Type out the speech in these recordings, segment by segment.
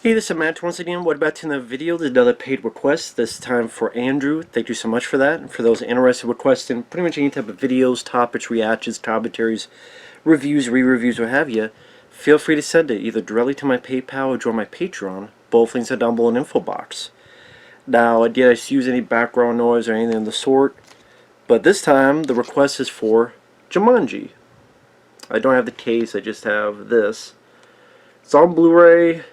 Hey, this is Matt once again. What about in the video? There's another paid request, this time for Andrew. Thank you so much for that. And for those interested in requesting pretty much any type of videos, topics, reactions, commentaries, reviews, re-reviews, what have you, feel free to send it either directly to my PayPal or join my Patreon. Both links are down below in the info box. Now, did I use any background noise or anything of the sort? But this time, the request is for Jumanji. I don't have the case, I just have this. It's on Blu-ray.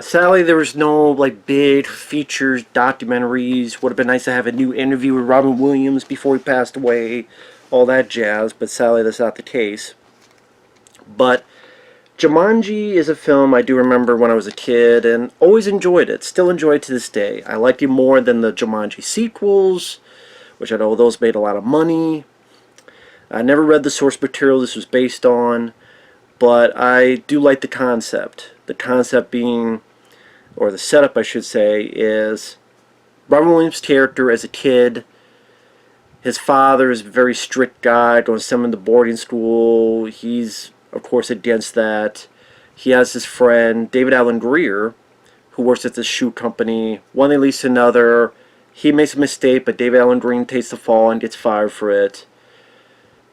Sadly, there was no big features, documentaries. Would have been nice to have a new interview with Robin Williams before he passed away, all that jazz. But sadly, that's not the case. But Jumanji is a film I do remember when I was a kid and always enjoyed it. Still enjoy it to this day. I liked it more than the Jumanji sequels, which I know those made a lot of money. I never read the source material this was based on, but I do like the concept. The concept being, or the setup I should say, is Robin Williams' character as a kid. His father is a very strict guy, going to send him to boarding school. He's, of course, against that. He has his friend, Alan Grier, who works at this shoe company. One thing leads to another. He makes a mistake, but Alan Grier takes the fall and gets fired for it.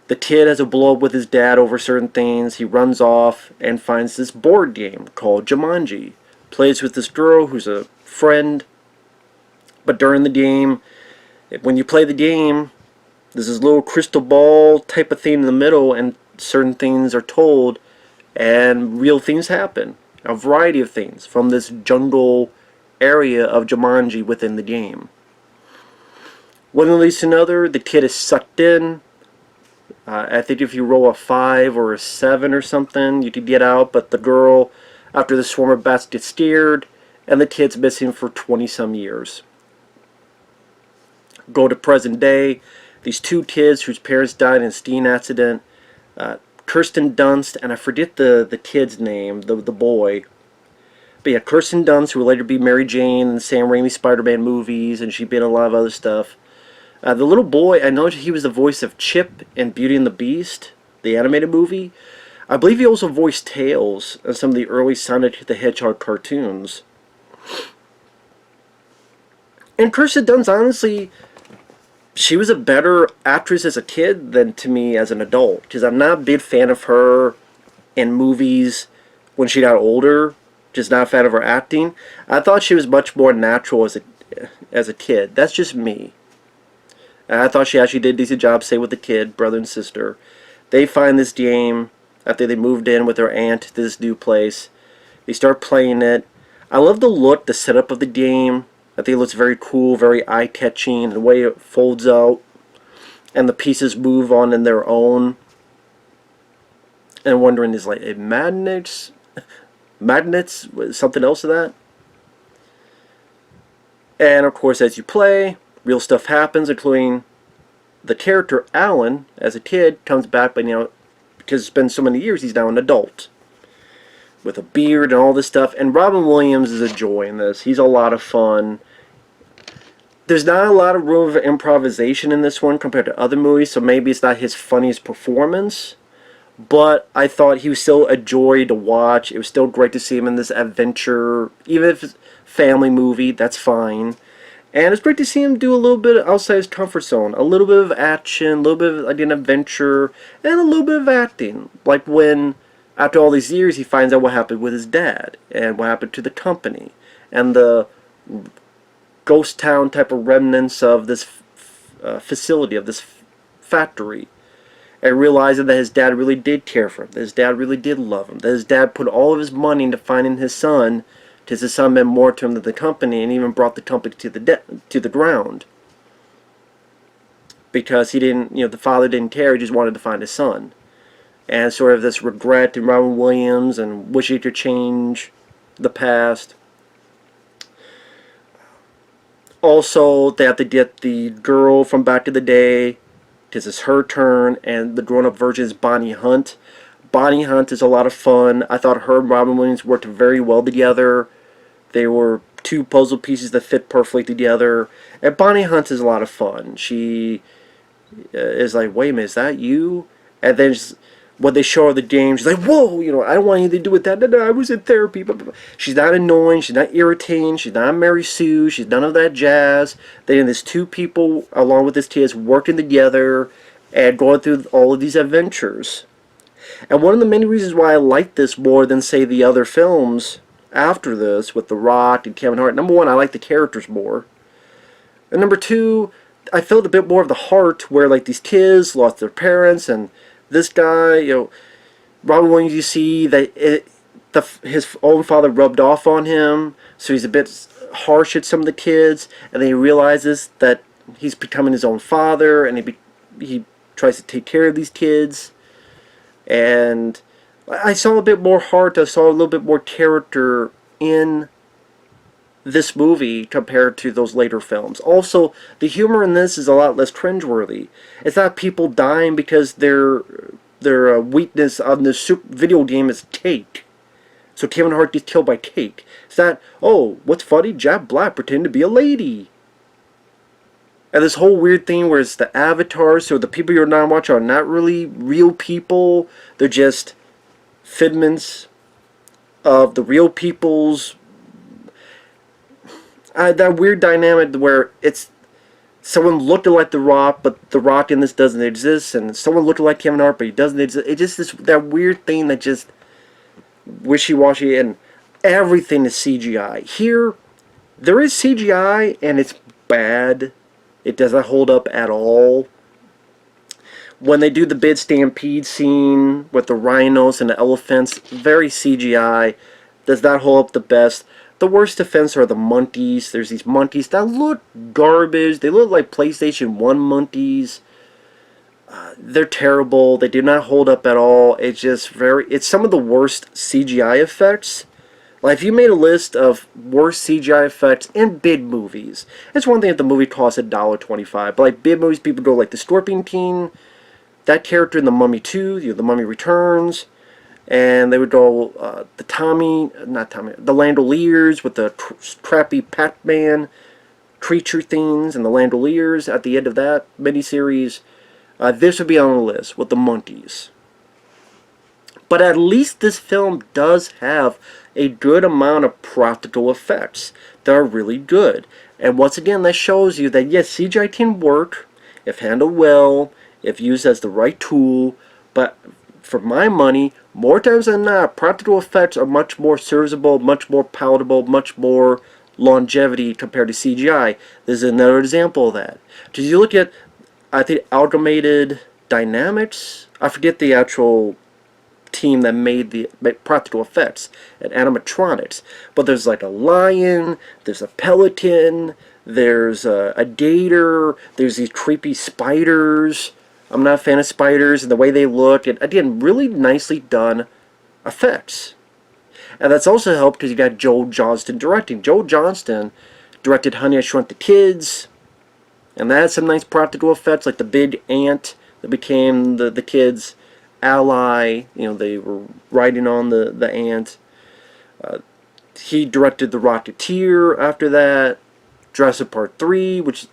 The kid has a blow-up with his dad over certain things. He runs off and finds this board game called Jumanji. Plays with this girl who's a friend. But during the game, when you play the game, there's this little crystal ball type of thing in the middle, and certain things are told, and real things happen. A variety of things from this jungle area of Jumanji within the game. One thing leads to another. The kid is sucked in. I think if you roll a 5 or a 7 or something, you could get out, but the girl, after the swarm of bats, gets scared, and the kid's missing for 20-some years. Go to present day, these two kids whose parents died in a skiing accident, Kirsten Dunst, and I forget the kid's name, the boy. But yeah, Kirsten Dunst, who will later be Mary Jane in the Sam Raimi Spider-Man movies, and she'd been in a lot of other stuff. The little boy, I know he was the voice of Chip in Beauty and the Beast, the animated movie. I believe he also voiced Tails in some of the early Sonic the Hedgehog cartoons. And Kirsten Dunst, honestly, she was a better actress as a kid than to me as an adult. Because I'm not a big fan of her in movies when she got older. Just not a fan of her acting. I thought she was much more natural as a kid. That's just me. I thought she actually did a decent job, say with the kid, brother and sister. They find this game after they moved in with their aunt to this new place. They start playing it. I love the look, the setup of the game. I think it looks very cool, very eye-catching, the way it folds out, and the pieces move on in their own. And I'm wondering, is it magnets, something else to that? And of course, as you play, real stuff happens, including the character Alan, as a kid, comes back, but because it's been so many years, he's now an adult with a beard and all this stuff. And Robin Williams is a joy in this. He's a lot of fun. There's not a lot of room for improvisation in this one compared to other movies, so maybe it's not his funniest performance. But I thought he was still a joy to watch. It was still great to see him in this adventure, even if it's a family movie, that's fine. And it's great to see him do a little bit outside his comfort zone. A little bit of action, a little bit of an adventure, and a little bit of acting. Like when, after all these years, he finds out what happened with his dad, and what happened to the company, and the ghost town type of remnants of this facility, of this factory. And realizing that his dad really did care for him, that his dad really did love him, that his dad put all of his money into finding his son, because his son meant more to him than the company, and even brought the company to the ground. Because he didn't, the father didn't care, he just wanted to find his son. And sort of this regret in Robin Williams, and wishing he could change the past. Also, they have to get the girl from back in the day, because it's her turn, and the grown-up version is Bonnie Hunt. Bonnie Hunt is a lot of fun. I thought her and Robin Williams worked very well together. They were two puzzle pieces that fit perfectly together. And Bonnie Hunt is a lot of fun. She is like, wait a minute, is that you? And then when they show her the game, she's like, whoa, you know, I don't want anything to do with that. No, I was in therapy. Blah, blah, blah. She's not annoying. She's not irritating. She's not Mary Sue. She's none of that jazz. Then there's two people, along with this kids, working together and going through all of these adventures. And one of the many reasons why I like this more than, say, the other films after this, with The Rock and Kevin Hart, number one, I like the characters more. And number two, I felt a bit more of the heart where, like, these kids lost their parents, and this guy, you know, Robin Williams, you see that his own father rubbed off on him, so he's a bit harsh at some of the kids, and then he realizes that he's becoming his own father, and he tries to take care of these kids. And I saw a bit more heart, I saw a little bit more character in this movie compared to those later films. Also, the humor in this is a lot less cringeworthy. It's not people dying because their weakness on this video game is cake. So Kevin Hart gets killed by cake. It's not, oh, what's funny? Jack Black pretending to be a lady. And this whole weird thing where it's the avatars, so the people you're not watching are not really real people. They're just figments of the real people's... that weird dynamic where it's someone looking like The Rock, but The Rock in this doesn't exist, and someone looking like Kevin Hart, but he doesn't exist. It's just that weird thing that just wishy-washy, and everything is CGI. Here, there is CGI, and it's bad. It doesn't hold up at all. When they do the big stampede scene with the rhinos and the elephants, very CGI. Does not hold up the best. The worst offense are the monkeys. There's these monkeys that look garbage. They look like PlayStation 1 monkeys. They're terrible. They do not hold up at all. It's just it's some of the worst CGI effects. Like, if you made a list of worst CGI effects in big movies, it's one thing if the movie costs $1.25, but like big movies, people go like the Scorpion King, that character in The Mummy 2, you know, The Mummy Returns, and they would go the Landoliers with the crappy Pac-Man creature things and the Landoliers at the end of that miniseries. This would be on the list with the monkeys. But at least this film does have a good amount of practical effects that are really good. And once again, that shows you that yes, CGI can work if handled well, if used as the right tool, but for my money, more times than not, practical effects are much more serviceable, much more palatable, much more longevity compared to CGI. This is another example of that. Because you look at, I think, Amalgamated Dynamics, I forget the actual team that made the practical effects and animatronics, but there's like a lion, there's a pelican, there's a gator, there's these creepy spiders. I'm not a fan of spiders and the way they look, and again, really nicely done effects. And that's also helped because you got Joe Johnston directing. Joe Johnston directed Honey, I Shrunk the Kids, and that had some nice practical effects, like the big ant that became the kids' ally. You know, they were riding on the ant. He directed The Rocketeer after that. Jurassic Park 3, which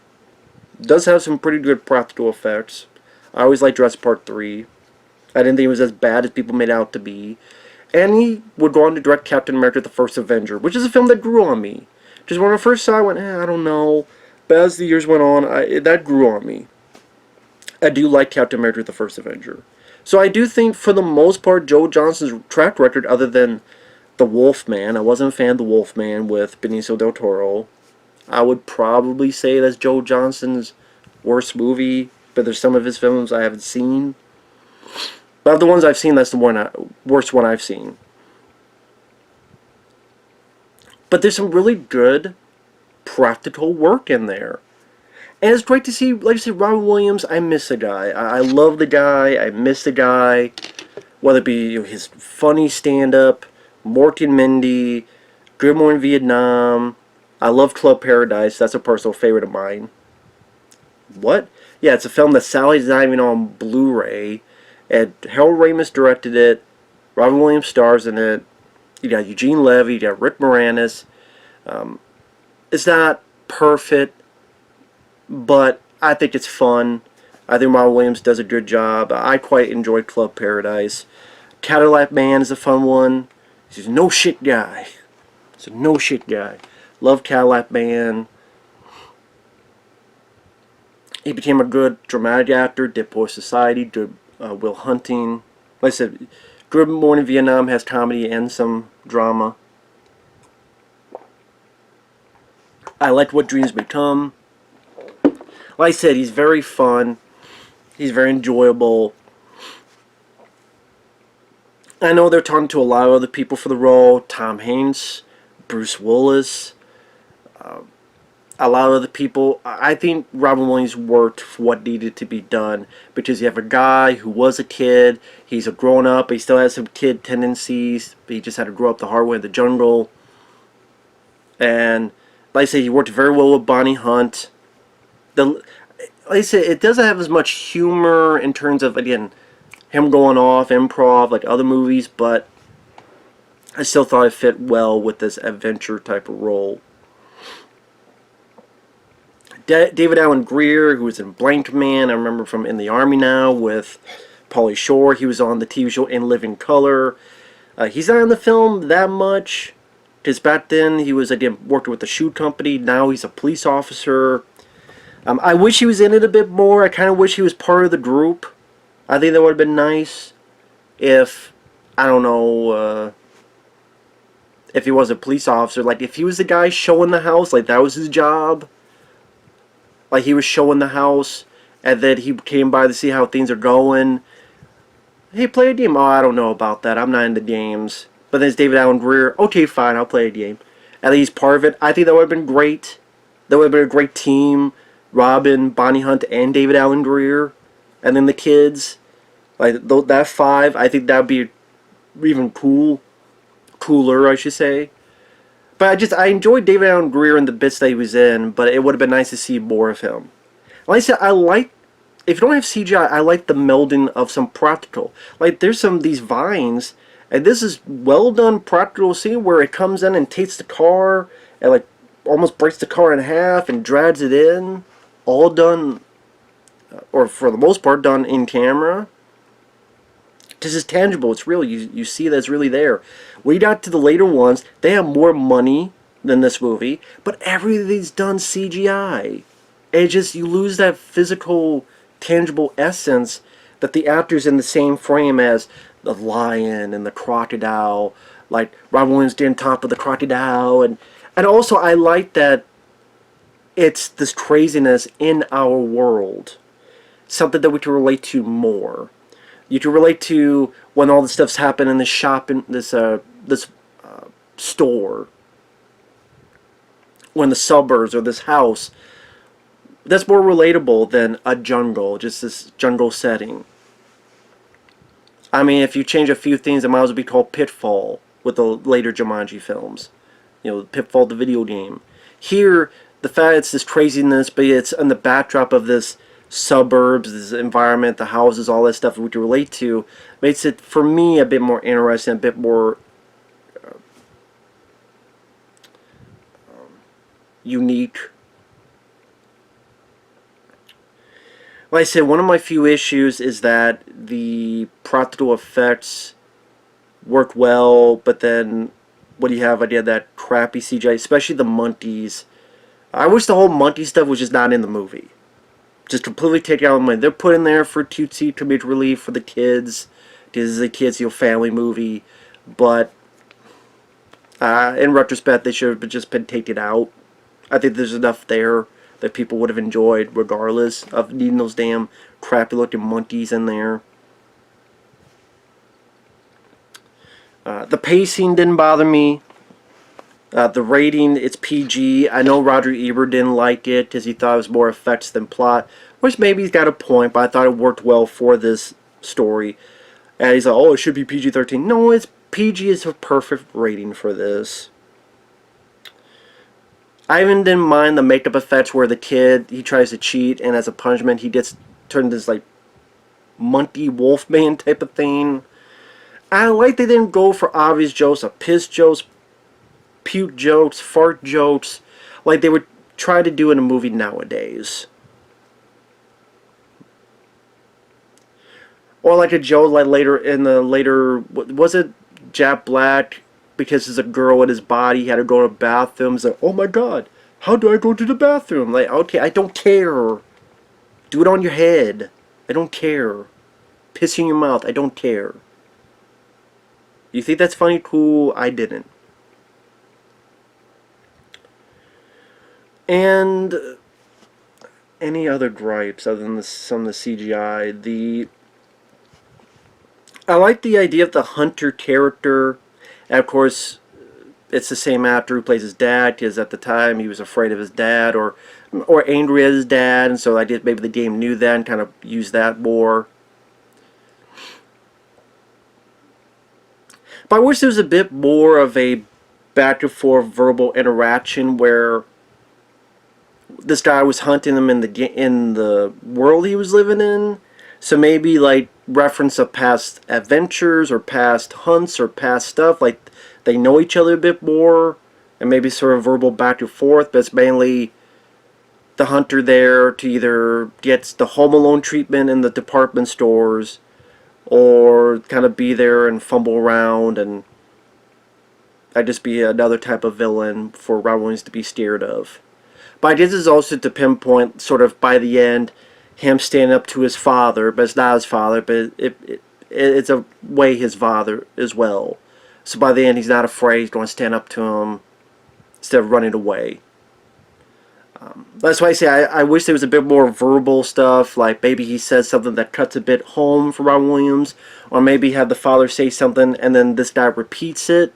does have some pretty good practical effects. I always liked Jurassic Park 3. I didn't think it was as bad as people made it out to be. And he would go on to direct Captain America: The First Avenger, which is a film that grew on me. Just when I first saw it, I went, I don't know. But as the years went on, that grew on me. I do like Captain America: The First Avenger. So I do think, for the most part, Joe Johnston's track record, other than The Wolfman, I wasn't a fan of The Wolfman with Benicio del Toro. I would probably say that's Joe Johnston's worst movie, but there's some of his films I haven't seen. But of the ones I've seen, that's the worst one I've seen. But there's some really good practical work in there. And it's great to see, like I said, Robin Williams. I miss the guy. I love the guy. I miss the guy. Whether it be his funny stand-up, Mork and Mindy, Good Morning Vietnam. I love Club Paradise. That's a personal favorite of mine. What? Yeah, it's a film that Sally's not even on Blu-ray. And Harold Ramis directed it. Robin Williams stars in it. You got Eugene Levy. You got Rick Moranis. It's not perfect, but I think it's fun. I think Robin Williams does a good job. I quite enjoyed Club Paradise. Cadillac Man is a fun one. He's a no shit guy. He's a no shit guy. Love Cadillac Man. He became a good dramatic actor. Did Boy Society. Did Will Hunting. Like I said, Good Morning Vietnam has comedy and some drama. I liked What Dreams Become. Like I said, he's very fun. He's very enjoyable. I know they're talking to a lot of other people for the role. Tom Hanks, Bruce Willis, a lot of other people. I think Robin Williams worked for what needed to be done, because you have a guy who was a kid. He's a grown up, but he still has some kid tendencies. But he just had to grow up the hard way in the jungle. And like I say, he worked very well with Bonnie Hunt. Like I said, it doesn't have as much humor in terms of, again, him going off improv like other movies, but I still thought it fit well with this adventure type of role. David Alan Grier, who was in Blank Man, I remember from In the Army Now with Pauly Shore. He was on the TV show In Living Color. He's not in the film that much, because back then he was, again, working with the shoe company. Now he's a police officer. I wish he was in it a bit more. I kind of wish he was part of the group. I think that would have been nice if, I don't know, if he was a police officer. Like, if he was the guy showing the house, like, that was his job. Like, he was showing the house, and then he came by to see how things are going. Hey, play a game. Oh, I don't know about that. I'm not into games. But then it's David Alan Grier. Okay, fine, I'll play a game. At least part of it. I think that would have been great. That would have been a great team. Robin, Bonnie Hunt, and David Alan Grier. And then the kids. Like, that five, I think that would be even cooler, I should say. But I enjoyed David Alan Grier and the bits that he was in, but it would have been nice to see more of him. Like I said, if you don't have CGI, I like the melding of some practical. Like, there's some of these vines, and this is well done practical scene where it comes in and takes the car, and like, almost breaks the car in half and drags it in. All done, or for the most part, done in camera. Because it's tangible, it's real, you see that it's really there. When you got to the later ones, they have more money than this movie, but everything's done CGI. And you lose that physical, tangible essence that the actor's in the same frame as the lion and the crocodile. Like, Robin Williams did on top of the crocodile. And also, I like that it's this craziness in our world. Something that we can relate to more. You can relate to when all this stuff's happened in this shop, in this store, when the suburbs or this house. That's more relatable than a jungle, just this jungle setting. I mean, if you change a few things, it might as well be called Pitfall with the later Jumanji films. You know, Pitfall, the video game. Here, the fact it's this craziness, but it's in the backdrop of this suburbs, this environment, the houses, all that stuff we can relate to, makes it, for me, a bit more interesting, a bit more unique. Like I said, one of my few issues is that the practical effects work well, but then what do you have? I did that crappy CGI, especially the Monkeys. I wish the whole monkey stuff was just not in the movie. Just completely take out money. They're put in there for cutesy comedic relief for the kids. This is a kids' family movie, but in retrospect, they should have just been taken out. I think there's enough there that people would have enjoyed, regardless of needing those damn crappy-looking monkeys in there. The pacing didn't bother me. The rating, it's PG. I know Roger Ebert didn't like it because he thought it was more effects than plot, which maybe he's got a point, but I thought it worked well for this story. And he's like, oh, it should be PG-13. No, it's PG is a perfect rating for this. I even didn't mind the makeup effects where the kid, he tries to cheat, and as a punishment, he gets turned into this, like, monkey wolfman type of thing. I like they didn't go for obvious jokes, piss jokes, puke jokes, fart jokes, like they would try to do in a movie nowadays. Or like a Joe, like later in the later, was it Jack Black? Because there's a girl in his body, he had to go to the bathroom. He's like, oh my god, how do I go to the bathroom? Like, okay, I don't care. Do it on your head. I don't care. Piss in your mouth. I don't care. You think that's funny? Cool. I didn't. And any other gripes other than some of the CGI? I like the idea of the hunter character. And of course, it's the same actor who plays his dad, because at the time he was afraid of his dad, or angry at his dad, and so I did maybe the game knew that and kind of used that more. But I wish there was a bit more of a back and forth verbal interaction where this guy was hunting him in the world he was living in. So maybe like reference of past adventures or past hunts or past stuff, like they know each other a bit more, and maybe sort of verbal back and forth. But it's mainly the hunter there to either get the Home Alone treatment in the department stores, or kind of be there and fumble around, and I'd just be another type of villain for Robin Williams to be scared of. But this is also to pinpoint, sort of by the end, him standing up to his father, but it's not his father, but it's a way his father as well. So by the end, he's not afraid, he's going to stand up to him instead of running away. That's why I say I wish there was a bit more verbal stuff, like maybe he says something that cuts a bit home for Robin Williams, or maybe have the father say something and then this guy repeats it,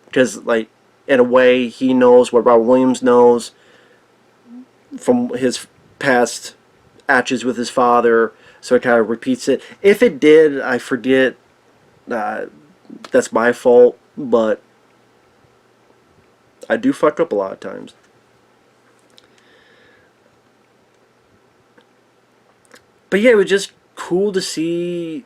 because like in a way he knows what Robin Williams knows from his past actions with his father, so it kind of repeats it. If it did, I forget, that's my fault, but I do fuck up a lot of times. But yeah, it was just cool to see.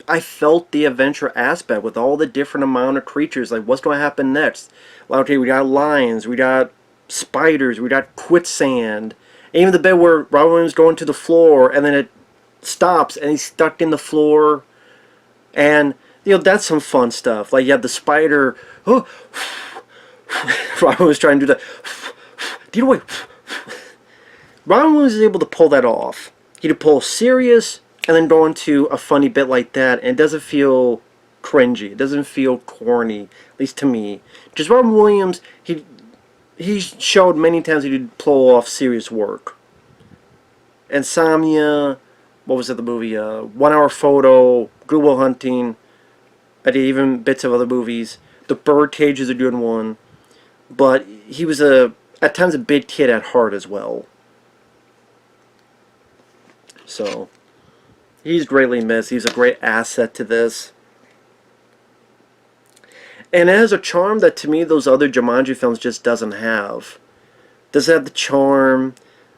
I felt the adventure aspect with all the different amount of creatures. Like, what's going to happen next? Like, okay, we got lions, we got spiders, we got quicksand. Even the bit where Robin Williams going to the floor and then it stops and he's stuck in the floor. And, you know, that's some fun stuff. Like, you have the spider. Oh, Robin was trying to do that. Get away. Robin Williams is able to pull that off. He could pull serious and then go into a funny bit like that, and it doesn't feel cringy. It doesn't feel corny, at least to me. Because Robin Williams, he showed many times he could pull off serious work. Insomnia, what was it, the movie? 1 Hour Photo, Good Will Hunting. I did even bits of other movies. The Birdcage is a good one. But he was at times a big kid at heart as well. So he's greatly missed. He's a great asset to this. And it has a charm that, to me, those other Jumanji films just doesn't have. Doesn't have the charm.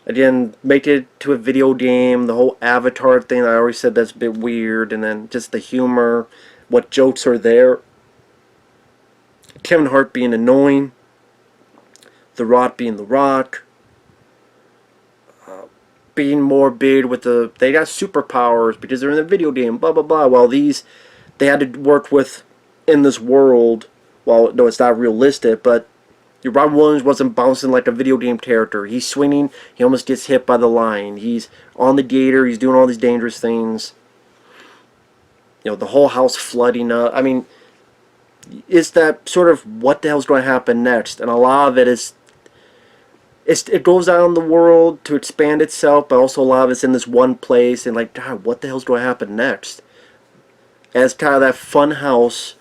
Again, make it to a video game. The whole Avatar thing, I already said that's a bit weird. And then just the humor. What jokes are there. Kevin Hart being annoying. The Rock being The Rock. Being morbid with they got superpowers because they're in a video game, blah blah blah. While these, they had to work with in this world. Well, no, it's not realistic, but Robin Williams wasn't bouncing like a video game character. He's swinging, he almost gets hit by the line. He's on the gator, he's doing all these dangerous things. You know, the whole house flooding up. I mean, it's that sort of what the hell's going to happen next, and a lot of it is. It goes out in the world to expand itself, but also a lot of it's in this one place, and like, God, what the hell's going to happen next? As kind of that fun house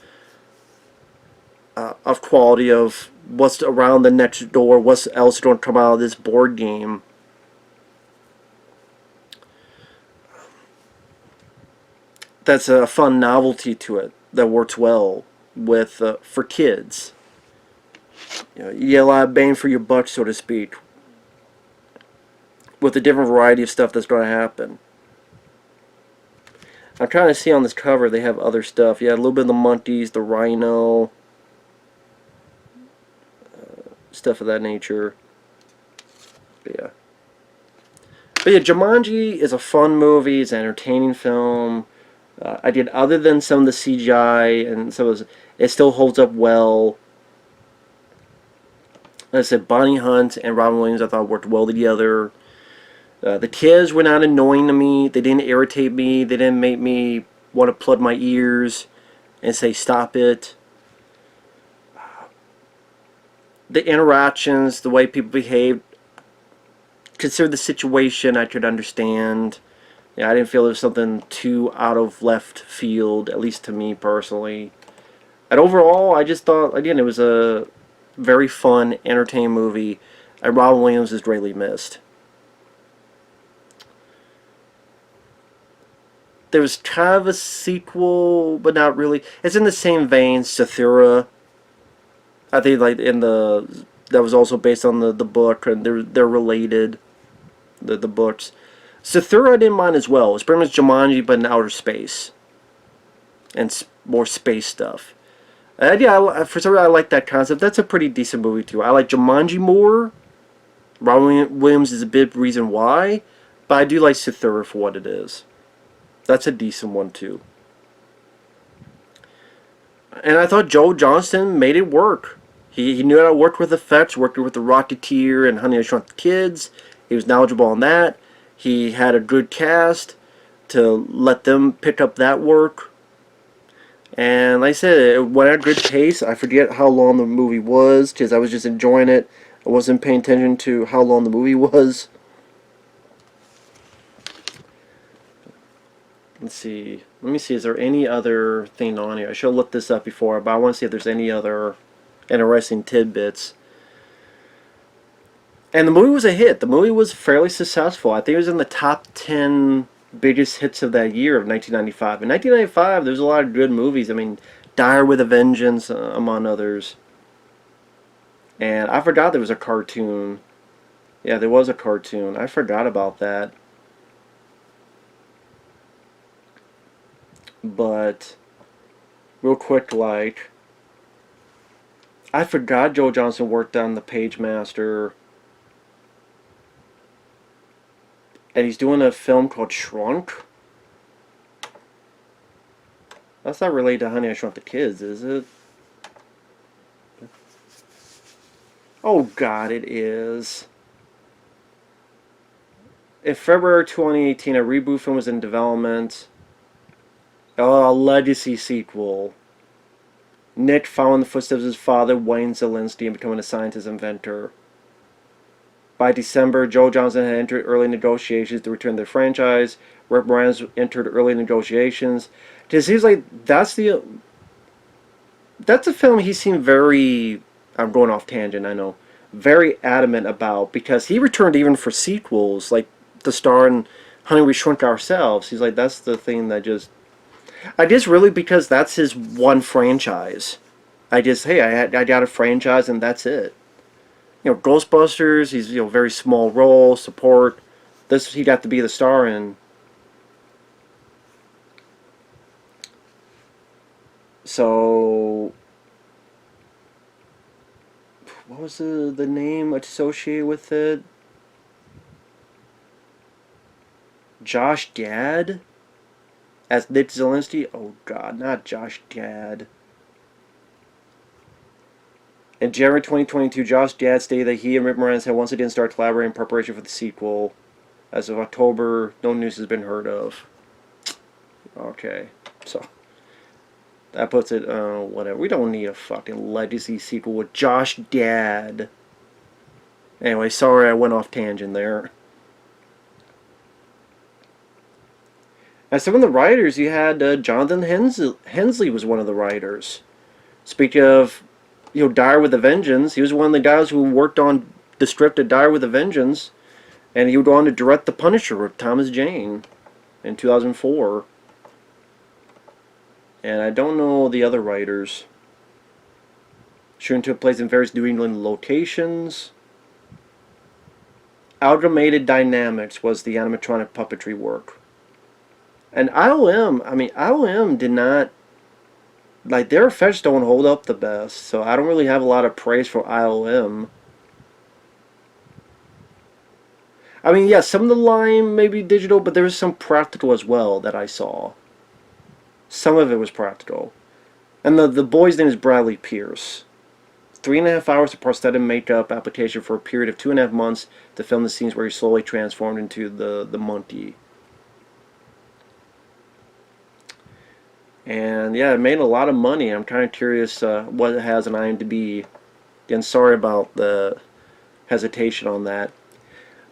of quality of what's around the next door, what's else going to come out of this board game. That's a fun novelty to it that works well with for kids. You know, you get a lot of bang for your buck, so to speak, with a different variety of stuff that's going to happen. I'm trying to see on this cover, they have other stuff. Yeah, a little bit of the monkeys, the rhino, stuff of that nature. But yeah. But yeah, Jumanji is a fun movie. It's an entertaining film. I did, other than some of the CGI and some of it still holds up well. Like I said, Bonnie Hunt and Robin Williams I thought worked well together. The kids were not annoying to me. They didn't irritate me. They didn't make me want to plug my ears and say stop it. The interactions, the way people behaved, consider the situation, I could understand. Yeah, I didn't feel there was something too out of left field, at least to me personally. And overall, I just thought, again, it was a very fun, entertaining movie, and Robin Williams is greatly missed. There was kind of a sequel, but not really. It's in the same vein, Sathura. I think like in the that was also based on the book, and they're related. The books. Sathura I didn't mind as well. It's pretty much Jumanji, but in outer space and more space stuff. And yeah, for some reason I like that concept. That's a pretty decent movie too. I like Jumanji more. Robin Williams is a big reason why, but I do like Sathura for what it is. That's a decent one too. And I thought Joe Johnston made it work. He knew how to work with effects, worked with the Rocketeer and Honey, I Shrunk the Kids. He was knowledgeable on that. He had a good cast to let them pick up that work. And like I said, it went at a good pace. I forget how long the movie was, because I was just enjoying it. I wasn't paying attention to how long the movie was. Let's see. Let me see. Is there any other thing on here? I should have looked this up before, but I want to see if there's any other interesting tidbits. And the movie was a hit. The movie was fairly successful. I think it was in the top 10 biggest hits of that year of 1995. In 1995, there's a lot of good movies. I mean, Die with a Vengeance, among others. And I forgot there was a cartoon. Yeah, there was a cartoon. I forgot about that. But real quick, like, I forgot Joe Johnston worked on The Page Master, and he's doing a film called Shrunk. That's not related to Honey, I Shrunk the Kids, is it? Oh God, it is. In February 2018, a reboot film was in development. A legacy sequel. Nick following the footsteps of his father, Wayne Szalinski, and becoming a scientist inventor. By December, Joe Johnston had entered early negotiations to return the franchise. Rick Moranis entered early negotiations. It seems like that's a film he seemed very, I'm going off tangent, I know, very adamant about, because he returned even for sequels, like the star in Honey, We Shrunk Ourselves. He's like, that's the thing that just, I guess really because that's his one franchise. I got a franchise and that's it. You know, Ghostbusters, he's, you know, very small role, support. This he got to be the star in. So, what was the name associated with it? Josh Gad as Nick Szalinski? Oh God, not Josh Gad. In January 2022, Josh Gad stated that he and Rick Moranis had once again started collaborating in preparation for the sequel. As of October, no news has been heard of. Okay, so that puts it, whatever. We don't need a fucking legacy sequel with Josh Gad. Anyway, sorry I went off tangent there. As some of the writers, you had Jonathan Hensleigh was one of the writers. Speaking of, you know, Die with a Vengeance, he was one of the guys who worked on the script of Die with a Vengeance, and he would go on to direct The Punisher with Thomas Jane in 2004. And I don't know the other writers. Shooting took place in various New England locations. Amalgamated Dynamics was the animatronic puppetry work. And ILM did not, like, their effects don't hold up the best, so I don't really have a lot of praise for ILM. I mean, yeah, some of the line may be digital, but there was some practical as well that I saw. Some of it was practical. And the boy's name is Bradley Pierce. 3.5 hours of prosthetic makeup application for a period of 2.5 months to film the scenes where he slowly transformed into the monkey. And yeah, it made a lot of money. I'm kind of curious what it has on IMDb. Again, sorry about the hesitation on that.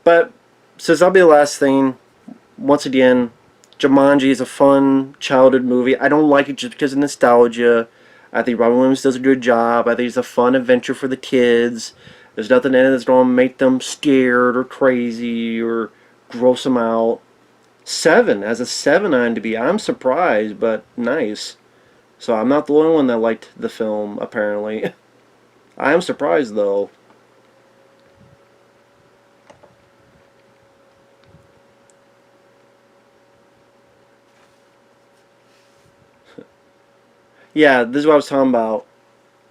But since that'll be the last thing, once again, Jumanji is a fun childhood movie. I don't like it just because of nostalgia. I think Robin Williams does a good job. I think it's a fun adventure for the kids. There's nothing in it that's going to make them scared or crazy or gross them out. 7 as a 7 on IMDb. I'm surprised, but nice. So I'm not the only one that liked the film, apparently. I am surprised, though. Yeah, this is what I was talking about.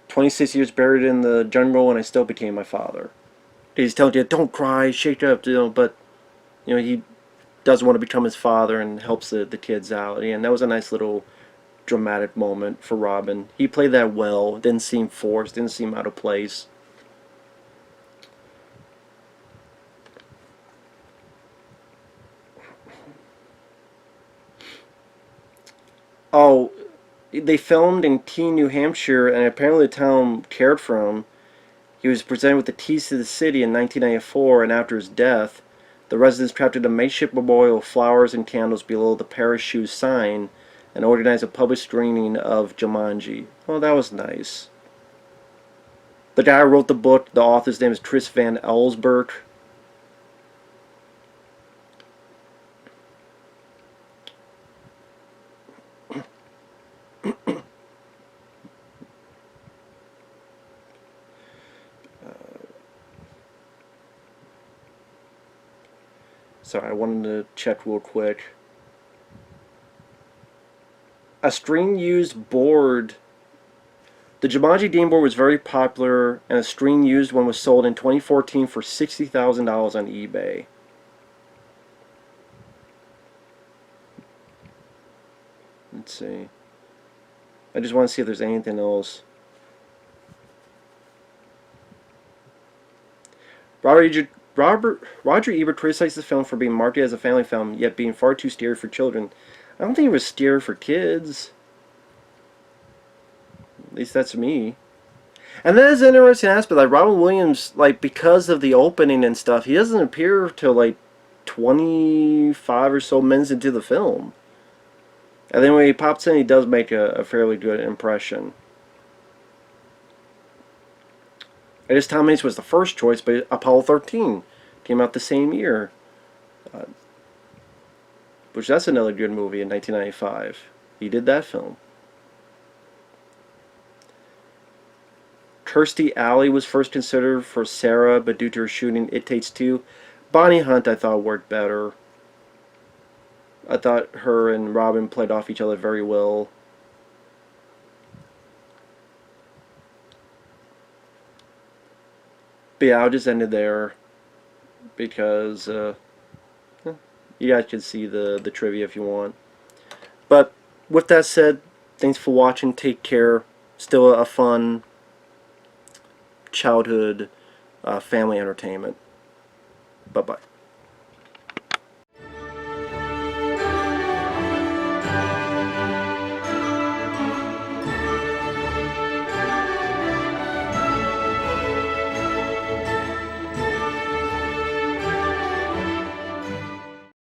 26 years buried in the jungle, and I still became my father. He's telling you, don't cry, shake up, but he doesn't want to become his father and helps the kids out. And that was a nice little dramatic moment for Robin. He played that well. Didn't seem forced. Didn't seem out of place. Oh, they filmed in Keene, New Hampshire, and apparently the town cared for him. He was presented with the keys to the city in 1994, and after his death, the residents crafted a makeshift memorial of flowers and candles below the Parrish shoe sign and organized a public screening of Jumanji. Oh, that was nice. The guy who wrote the book, the author's name is Chris Van Allsburg. Sorry, I wanted to check real quick. A string-used board. The Jumanji game board was very popular, and a string-used one was sold in 2014 for $60,000 on eBay. Let's see. I just want to see if there's anything else. Roger Ebert criticized the film for being marketed as a family film, yet being far too scary for children. I don't think it was scary for kids. At least that's me. And that is an interesting aspect. Like, Robin Williams, like, because of the opening and stuff, he doesn't appear till like 25 or so minutes into the film. And then when he pops in, he does make a fairly good impression. I guess Tom Hanks was the first choice, but Apollo 13 came out the same year. Which, that's another good movie in 1995. He did that film. Kirstie Alley was first considered for Sarah, but due to her shooting It Takes Two, Bonnie Hunt I thought worked better. I thought her and Robin played off each other very well. But yeah, I'll just end it there because you guys can see the trivia if you want. But with that said, thanks for watching. Take care. Still a fun childhood family entertainment. Bye-bye.